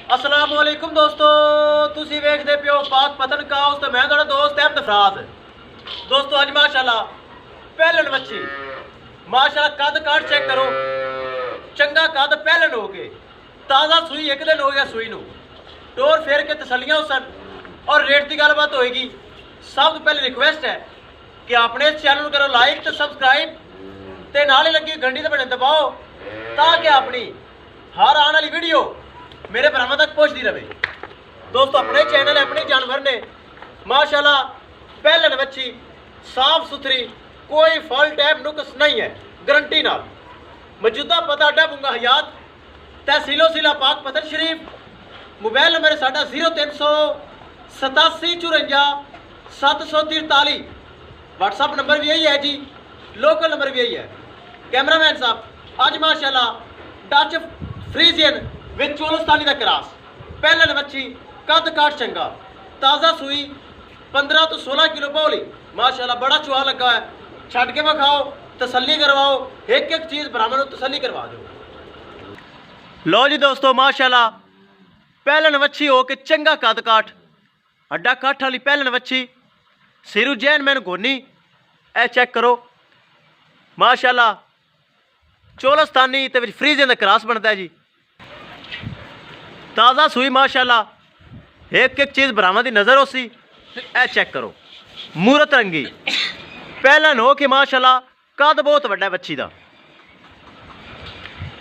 अस्सलाम वालेकुम दोस्तों, तुसी वेखदे पियो पाक पतन काउस ते मैं तुहाडा दोस्त अहमद फराज। दोस्तों अज माशाल्लाह पहलन मच्छी माशाल्लाह कद काट चेक करो, चंगा कद पहलन हो गए, ताज़ा सूई एक दिन हो गया सूई नूं, टोर फेर के तसलियां उसन और रेट की गलबात होएगी। सब तो पहले रिक्वेस्ट है कि अपने इस चैनल करो लाइक तो सबसक्राइब ते नाल ही लगी घंटी ते बटन दबाओ ताकि अपनी हर आने वाली वीडियो मेरे भरावां तक पहुंचती रहे। दोस्तों अपने चैनल अपने जानवर ने माशाल्लाह पहलन बच्ची साफ सुथरी, कोई फॉल्ट ऐप नुक्स नहीं है, गारंटी नाल। मौजूदा पता अड्डा बुंगा हयात, तहसीलो जिला पाक पतन शरीफ। मोबाइल नंबर है साडा 0387 54 743। व्हाट्सअप नंबर भी यही है जी, लोकल नंबर भी यही है। कैमरामैन साहब अज माशाल्लाह डच फ्रीजियन विच चोलस्तानी का क्रॉस पहलन मच्छी कद काट चंगा, ताज़ा सूई 15 तो 16 किलो पौली माशाल्लाह, बड़ा चुहा लगा है। छड़ के विखाओ, तसल्ली करवाओ, एक एक चीज़ ब्राह्मण को तसल्ली करवा दो। लो जी दोस्तों माशाल्लाह पहलन मच्छी हो के चंगा कद काट, अड्डा काठ वाली पहलन मच्छी, सिरू जैन मैन गोनी। ए चेक करो माशाल्लाह चोलस्तानी ते विच फ्रीजियन का क्रॉस बनता है जी। ताज़ा सूई माशाल्लाह, एक एक चीज़ ब्राह्मण की नज़र हो सी। ए चेक करो मूरत रंगी पहलन हो कि माशाल्लाह कद बहुत वड्डा बच्ची का।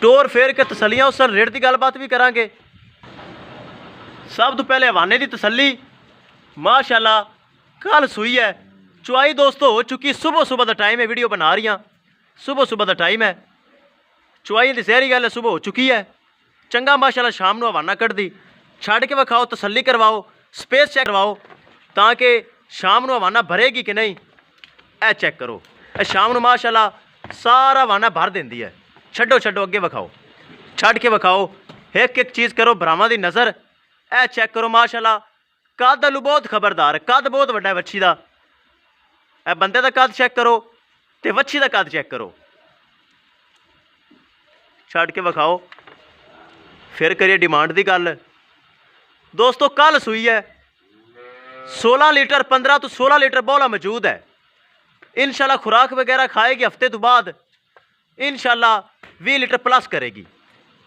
टोर फेर के तसलियां उस रेट की गलबात भी करांगे। सब तो पहले हवाने की तसली माशाल्लाह कल सूई है, चुआई दोस्तों हो चुकी। सुबह सुबह का टाइम है, वीडियो बना रही हाँ, सुबह सुबह का टाइम है। चुआई की सहरी गल है, सुबह हो चुकी है। चंगा माशाल्लाह शाम को हवाना कट दी, छड़ के विखाओ, तसल्ली करवाओ, स्पेस चेक करवाओ ताकि शाम को हवाना भरेगी कि नहीं। ए चेक करो ए शाम को माशाल्लाह सारा हवाना भर देंदी है। छड्डो छड्डो अगे विखाओ, छड़ के विखाओ, एक एक चीज़ करो ब्राह्मण की नज़र। ए चेक करो माशाल्लाह कद अल्लू बहुत खबरदार, कद बहुत वड्डा है वच्छी का। ए बंदे का कद चेक करो तो वच्छी का कद चेक करो, छड़ के विखाओ, फिर करिए डिमांड की गल। दोस्तों कल सूई है, 16 लीटर 15 तो 16 लीटर बोला मौजूद है। इंशाल्लाह खुराक वगैरह खाएगी हफ्ते तो बाद, इंशाल्लाह 20 लीटर प्लस करेगी।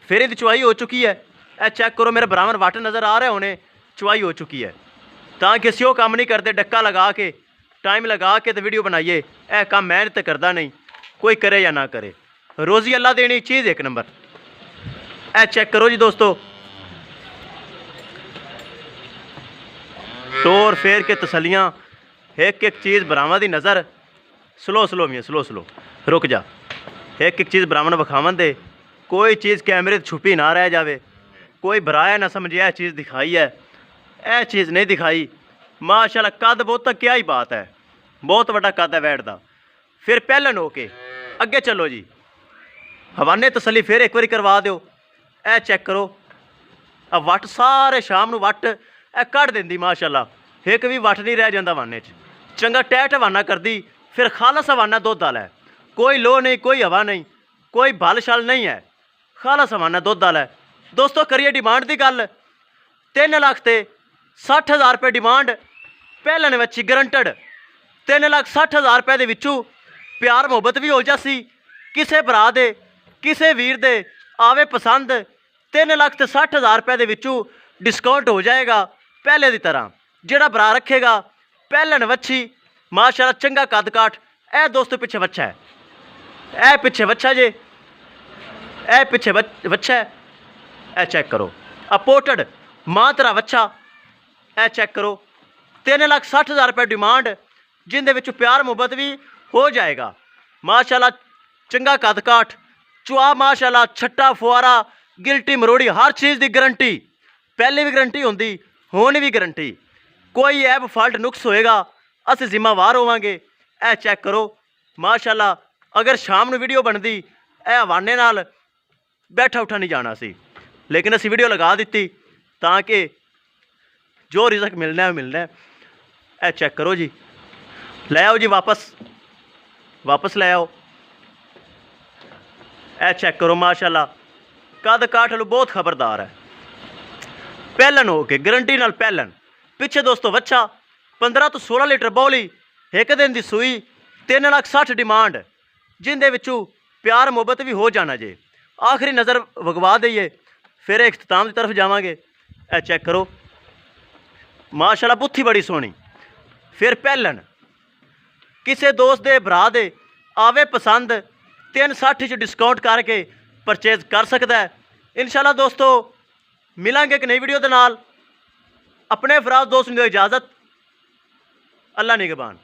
फिर इसकी चुआई हो चुकी है। ए चेक करो मेरे ब्राह्मण वाट नज़र आ रहे होने, चुआई हो चुकी है। ताकि असी वो काम नहीं करते डक्का लगा के टाइम लगा के तो वीडियो बनाइए। ए काम मैं तो करता नहीं, कोई करे या ना करे, रोज़ी अल्लाह देनी चीज़ एक नंबर। ए चेक करो जी दोस्तों टोर फेर के तसलियां, एक एक चीज़ ब्राह्मण की नज़र। स्लो स्लो मियाँ स्लो स्लो रुक जा, एक एक चीज़ ब्राह्मण विखावन दे, कोई चीज़ कैमरे छुपी ना रह जावे, कोई भराया ना समझे यह चीज़ दिखाई है, यह चीज़ नहीं दिखाई। माशाल्लाह कद बहुत तक क्या ही बात है, बहुत बड़ा कद है वैट का। फिर पहलन हो के अगे चलो जी, हवाने तसली फिर एक बार करवा दो। ए चेक करो आ वट सारे शाम को वट ए कढ़ देंदी माशाल्लाह, एक भी वट नहीं रह जाता हवाने च। चंगा टैट हवाना करदी, फिर खालस हवाना दुध वाला है, कोई लो नहीं, कोई हवा नहीं, कोई भल शल नहीं है, खालस हवाना दुध वाला है। दोस्तों करिए डिमांड की गल, 3,60,000 रुपये डिमांड पहलन बच्ची गारंटड। 3,60,000 रुपये के विचों प्यार मुहब्बत भी हो जासी, किसे भरा दे किसे वीर दे आवे पसंद। 3,60,000 रुपये के विचों डिस्काउंट हो जाएगा पहले की तरह। जिहड़ा भरा रखेगा पहलन वच्छी माशाल्लाह चंगा कद काठ। ए दोस्तों पिछे बच्चा है, ए पिछे बच्चा जे, ए पिछे बच्चा है। ए चेक करो अपोर्टेड मातरा बच्चा। ए चेक करो 3,60,000 रुपये डिमांड, जिंदे विच प्यार मुहब्बत भी हो जाएगा माशाल्लाह। चंगा कद काठ, चुआ माशाल्लाह छट्टा फुआरा गिल्टी मरोड़ी, हर चीज़ की गारंटी। पहले भी गारंटी होंदी, हुण भी गारंटी। कोई ऐब फॉल्ट नुक्स होएगा अस जिम्मेवार होवांगे। ए चेक करो माशाल्लाह, अगर शाम को वीडियो बनती ए हवाने नाल बैठा उठा नहीं जाना सी, लेकिन असी वीडियो लगा दी ताकि जो रिजक मिलना है मिलना है। ए चेक करो जी, ले आओ जी वापस, वापस ले आओ। ए चेक करो माशाल्लाह कद काठ बहुत खबरदार है। ਪਹਿਲਣ ਹੋ ਕੇ ਗਰੰਟੀ ਨਾਲ ਪਹਿਲਣ। ਪਿੱਛੇ ਦੋਸਤੋ ਵੱਛਾ 15 ਤੋਂ 16 ਲੀਟਰ ਬੌਲੀ, ਇੱਕ ਦਿਨ ਦੀ ਸੂਈ, 3,60,000 ਡਿਮਾਂਡ, ਜਿੰਦੇ ਵਿੱਚੋਂ ਪਿਆਰ ਮੁਹੱਬਤ ਵੀ ਹੋ ਜਾਣਾ ਜੇ। ਆਖਰੀ ਨਜ਼ਰ ਵਗਵਾ ਦਈਏ ਫਿਰ ਇਖਤਤਾਮ ਦੀ ਤਰਫ ਜਾਵਾਂਗੇ। ਇਹ ਚੈੱਕ ਕਰੋ ਮਾਸ਼ਾਅੱਲਾ, ਬੁੱਥੀ ਬੜੀ ਸੋਹਣੀ। ਫਿਰ ਪਹਿਲਣ ਕਿਸੇ ਦੋਸਤ ਦੇ ਭਰਾ ਦੇ ਆਵੇ ਪਸੰਦ, 360 'ਚ ਡਿਸਕਾਊਂਟ ਕਰਕੇ ਪਰਚੇਜ਼ ਕਰ ਸਕਦਾ ਹੈ। ਇਨਸ਼ਾਅੱਲਾ ਦੋਸਤੋ ਮਿਲਾਂਗੇ ਇੱਕ ਨਈ ਵੀਡੀਓ ਦੇ ਨਾਲ। ਆਪਣੇ ਫਰਾਜ਼ ਦੋਸਤ ਨੂੰ ਦਿਓ ਇਜਾਜ਼ਤ। ਅੱਲਾ ਨਿਗਹਬਾਨ।